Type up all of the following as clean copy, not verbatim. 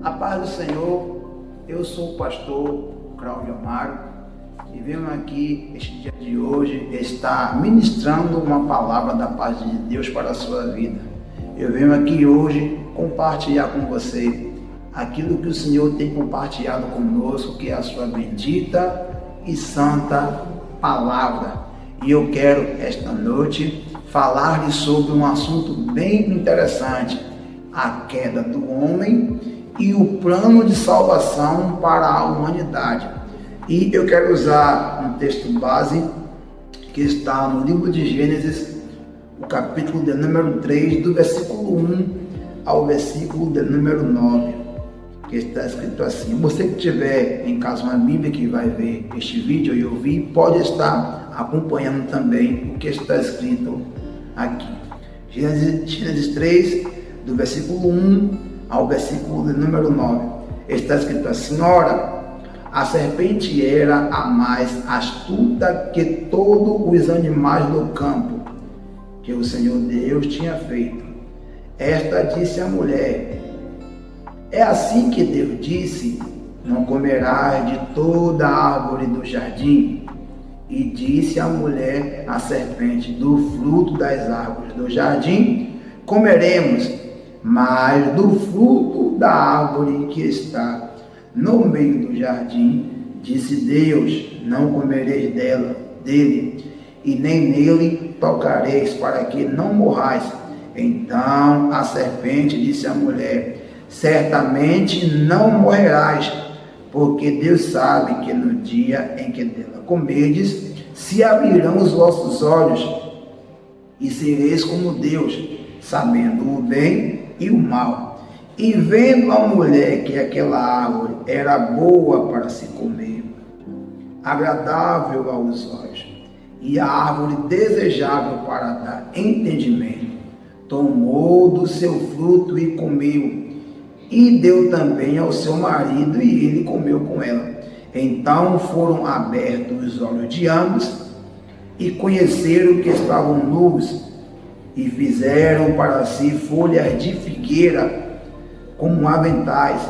A paz do Senhor, eu sou o pastor Cláudio Amaro e venho aqui este dia de hoje estar ministrando uma palavra da paz de Deus para a sua vida. Eu venho aqui hoje compartilhar com você aquilo que o Senhor tem compartilhado conosco, que é a sua bendita e santa palavra. E eu quero esta noite falar-lhe sobre um assunto bem interessante: a queda do homem e o plano de salvação para a humanidade. E eu quero usar um texto base que está no livro de Gênesis, o capítulo de número 3, do versículo 1 ao versículo de número 9, que está escrito assim. Você que tiver em casa uma Bíblia que vai ver este vídeo e ouvir, pode estar acompanhando também o que está escrito aqui. Gênesis 3, do versículo 1 ao versículo de número 9, está escrito assim: ora, a serpente era a mais astuta que todos os animais do campo que o Senhor Deus tinha feito. Esta disse à mulher: é assim que Deus disse: não comerás de toda a árvore do jardim? E disse a mulher à serpente: do fruto das árvores do jardim comeremos, mas do fruto da árvore que está no meio do jardim, disse Deus: não comereis dele, e nem nele tocareis, para que não morrais. Então a serpente disse à mulher: certamente não morrerás, porque Deus sabe que no dia em que dela comerdes, se abrirão os vossos olhos, e sereis como Deus, sabendo o bem e o mal. E vendo a mulher que aquela árvore era boa para se comer, agradável aos olhos, e a árvore desejável para dar entendimento, tomou do seu fruto e comeu, e deu também ao seu marido, e ele comeu com ela. Então foram abertos os olhos de ambos, e conheceram que estavam nus, e fizeram para si folhas de figueira como aventais,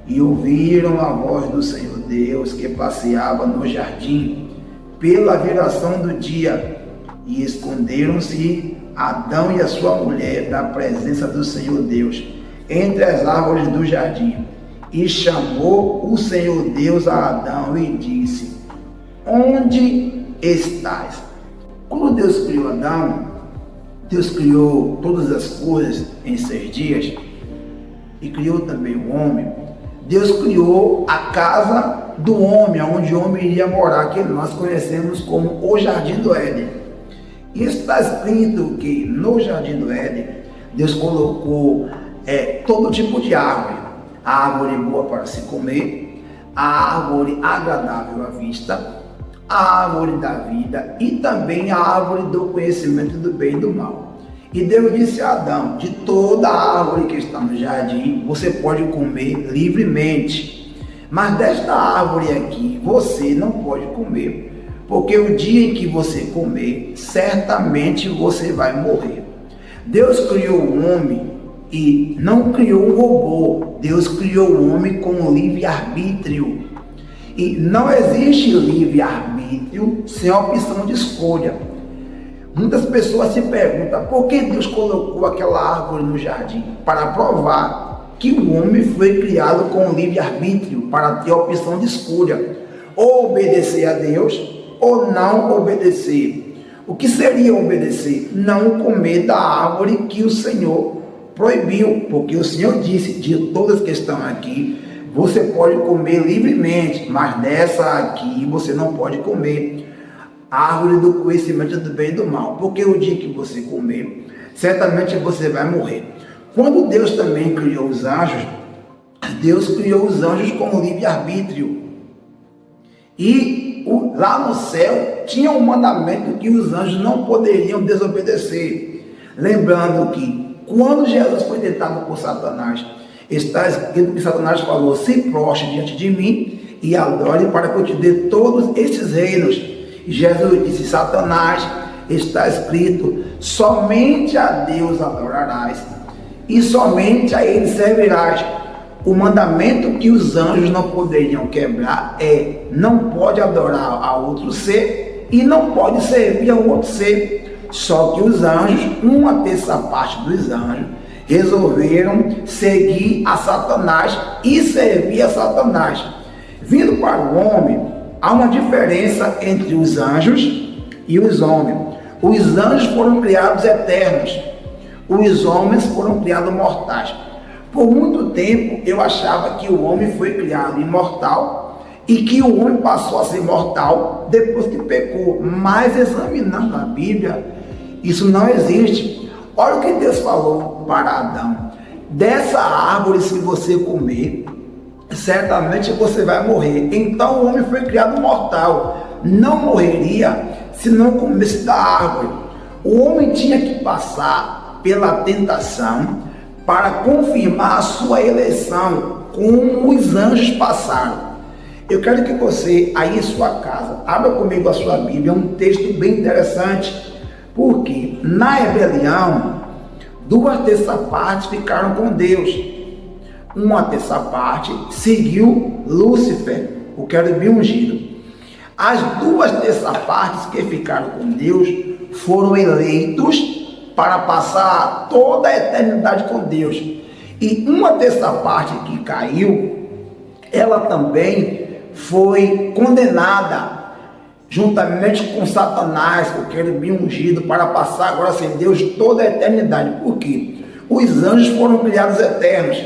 e ouviram a voz do Senhor Deus que passeava no jardim pela viração do dia, e esconderam-se Adão e a sua mulher da presença do Senhor Deus entre as árvores do jardim. E chamou o Senhor Deus a Adão e disse: onde estás? Quando Deus criou Adão, Deus criou todas as coisas em 6 dias e criou também o homem. Deus criou a casa do homem, onde o homem iria morar, que nós conhecemos como o Jardim do Éden. E está escrito que no Jardim do Éden, Deus colocou todo tipo de árvore: a árvore boa para se comer, a árvore agradável à vista, a árvore da vida e também a árvore do conhecimento do bem e do mal. E Deus disse a Adão: de toda a árvore que está no jardim você pode comer livremente, mas desta árvore aqui você não pode comer, porque o dia em que você comer, certamente você vai morrer. Deus criou o homem e não criou um robô. Deus criou o homem com livre-arbítrio. E não existe livre-arbítrio sem opção de escolha. Muitas pessoas se perguntam por que Deus colocou aquela árvore no jardim? Para provar que o homem foi criado com livre-arbítrio, para ter opção de escolha, ou obedecer a Deus ou não obedecer. O que seria obedecer? Não comer da árvore que o Senhor proibiu, porque o Senhor disse: de todas que estão aqui você pode comer livremente, mas dessa aqui você não pode comer, a árvore do conhecimento do bem e do mal, porque o dia que você comer, certamente você vai morrer. Quando Deus também criou os anjos, Deus criou os anjos com livre-arbítrio, e lá no céu tinha um mandamento que os anjos não poderiam desobedecer. Lembrando que quando Jesus foi tentado por Satanás, está escrito que Satanás falou: se prostre diante de mim e adore, para que eu te dê todos esses reinos. E Jesus disse: Satanás, está escrito: somente a Deus adorarás e somente a Ele servirás. o mandamento que os anjos não poderiam quebrar é: não pode adorar a outro ser e não pode servir a outro ser. Só que os anjos, uma terça parte dos anjos, resolveram seguir a Satanás e servir a Satanás. Vindo para o homem, há uma diferença entre os anjos e os homens. Os anjos foram criados eternos, os homens foram criados mortais. Por muito tempo eu achava que o homem foi criado imortal e que o homem passou a ser mortal depois que pecou. Mas examinando a Bíblia, isso não existe. Olha o que Deus falou para Adão: dessa árvore, se você comer, certamente você vai morrer. Então o homem foi criado mortal, não morreria se não comesse da árvore. O homem tinha que passar pela tentação para confirmar a sua eleição, como os anjos passaram. Eu quero que você, aí em sua casa, abra comigo a sua Bíblia, é um texto bem interessante, porque na rebelião, 2/3 partes ficaram com Deus. 1/3 parte seguiu Lúcifer, o querubim ungido. As 2/3 partes que ficaram com Deus foram eleitos para passar toda a eternidade com Deus. E 1/3 parte que caiu, ela também foi condenada juntamente com Satanás, o querubim ungido, para passar agora sem Deus toda a eternidade. Por quê? Os anjos foram criados eternos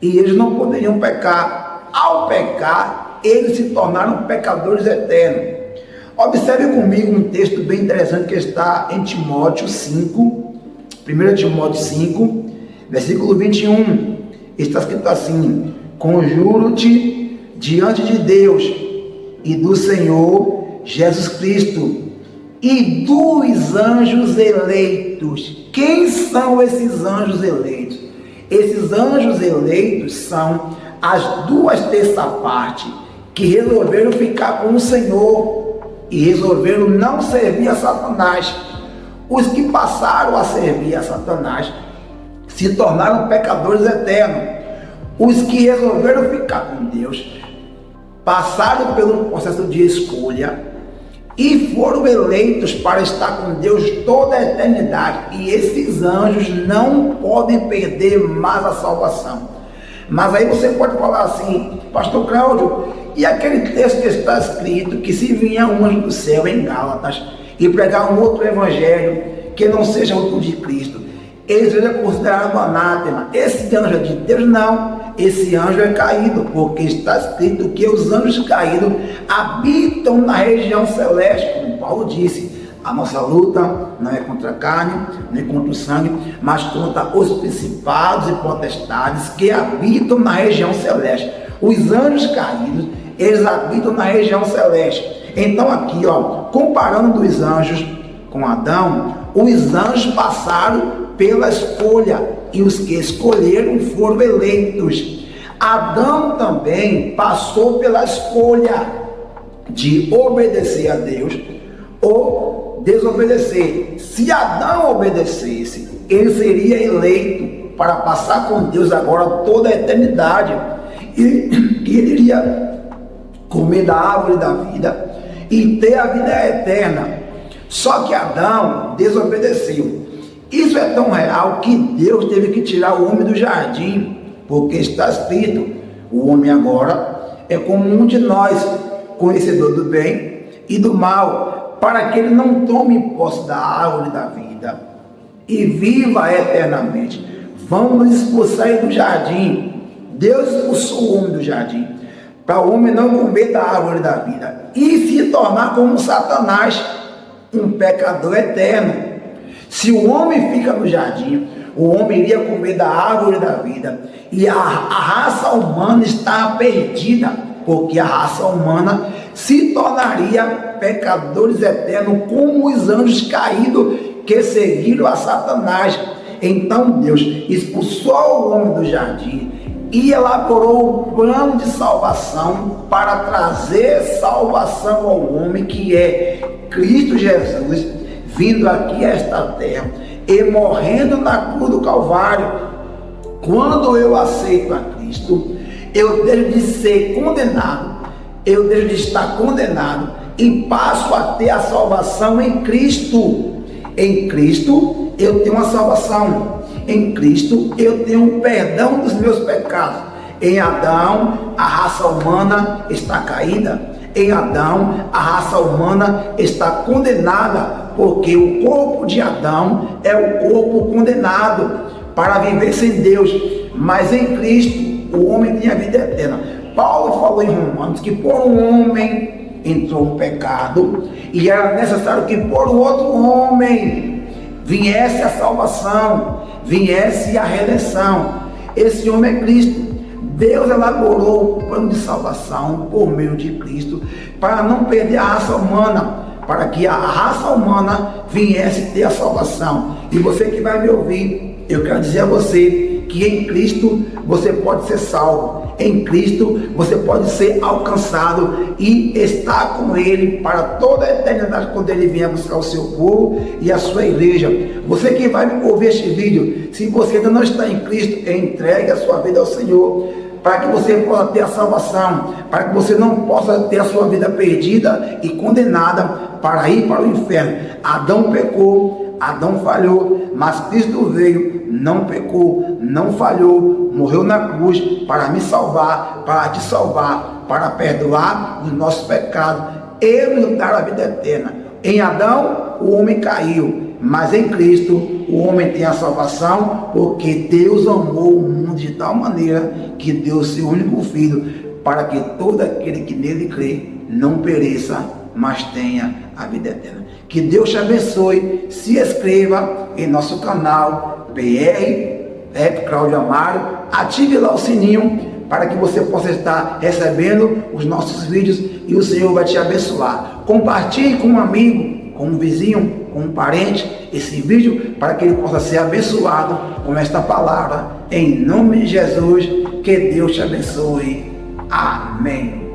e eles não poderiam pecar. Ao pecar, eles se tornaram pecadores eternos. Observe comigo um texto bem interessante que está em Timóteo 5, 1 Timóteo 5, versículo 21. Está escrito assim: conjuro-te diante de Deus e do Senhor Jesus Cristo e dos anjos eleitos. Quem são esses anjos eleitos? Esses anjos eleitos são as 2/3 parte que resolveram ficar com o Senhor e resolveram não servir a Satanás. Os que passaram a servir a Satanás se tornaram pecadores eternos. Os que resolveram ficar com Deus passaram pelo processo de escolha e foram eleitos para estar com Deus toda a eternidade. E esses anjos não podem perder mais a salvação. Mas aí você pode falar assim: pastor Cláudio, e aquele texto que está escrito que se vier um anjo do céu em Gálatas e pregar um outro evangelho que não seja o de Cristo, ele seja considerado anátema? Esse anjo é de Deus? Não, esse anjo é caído, porque está escrito que os anjos caídos habitam na região celeste, como Paulo disse. A nossa luta não é contra a carne, nem contra o sangue, mas contra os principados e potestades que habitam na região celeste. Os anjos caídos, eles habitam na região celeste. Então aqui, comparando os anjos com Adão, os anjos passaram pela escolha e os que escolheram foram eleitos. Adão também passou pela escolha de obedecer a Deus ou desobedecer. Se Adão obedecesse, ele seria eleito para passar com Deus agora toda a eternidade, e ele iria comer da árvore da vida e ter a vida eterna. Só que Adão desobedeceu. Isso é tão real que Deus teve que tirar o homem do jardim, porque está escrito: o homem agora é como um de nós, conhecedor do bem e do mal, para que ele não tome posse da árvore da vida e viva eternamente. Vamos expulsar ele do jardim. Deus expulsou o homem do jardim para o homem não comer da árvore da vida e se tornar como Satanás, um pecador eterno. Se o homem fica no jardim, o homem iria comer da árvore da vida e a raça humana está perdida, porque a raça humana se tornaria pecadores eternos, como os anjos caídos que seguiram a Satanás. Então Deus expulsou o homem do jardim e elaborou o plano de salvação para trazer salvação ao homem, que é Cristo Jesus, vindo aqui a esta terra e morrendo na cruz do Calvário, Quando eu aceito a Cristo, eu deixo de ser condenado, eu deixo de estar condenado e passo a ter a salvação em Cristo. Em Cristo eu tenho uma salvação, em Cristo eu tenho um perdão dos meus pecados. Em Adão a raça humana está caída, em Adão a raça humana está condenada, porque o corpo de Adão é o corpo condenado para viver sem Deus, mas em Cristo o homem tem a vida eterna. Paulo falou em Romanos que por um homem entrou o pecado e era necessário que por um outro homem viesse a salvação, viesse a redenção. Esse homem é Cristo. Deus elaborou o plano de salvação por meio de Cristo para não perder a raça humana, para que a raça humana viesse ter a salvação. E você que vai me ouvir, eu quero dizer a você que em Cristo você pode ser salvo. Em Cristo você pode ser alcançado e estar com Ele para toda a eternidade, quando Ele vier buscar o seu povo e a sua igreja. Você que vai ouvir este vídeo, se você ainda não está em Cristo, entregue a sua vida ao Senhor, para que você possa ter a salvação, para que você não possa ter a sua vida perdida e condenada para ir para o inferno. Adão pecou, Adão falhou, mas Cristo veio, não pecou, não falhou, morreu na cruz para me salvar, para te salvar, para perdoar os nossos pecados e nos dar a vida eterna. Em Adão o homem caiu, mas em Cristo o homem tem a salvação, porque Deus amou o mundo de tal maneira que deu o seu único Filho, para que todo aquele que nele crê não pereça, mas tenha a vida eterna. Que Deus te abençoe. Se inscreva em nosso canal PR Cláudio Amaro, ative lá o sininho para que você possa estar recebendo os nossos vídeos e o Senhor vai te abençoar. Compartilhe com um amigo, com um vizinho, com um parente esse vídeo para que ele possa ser abençoado com esta palavra. Em nome de Jesus, que Deus te abençoe. Amém.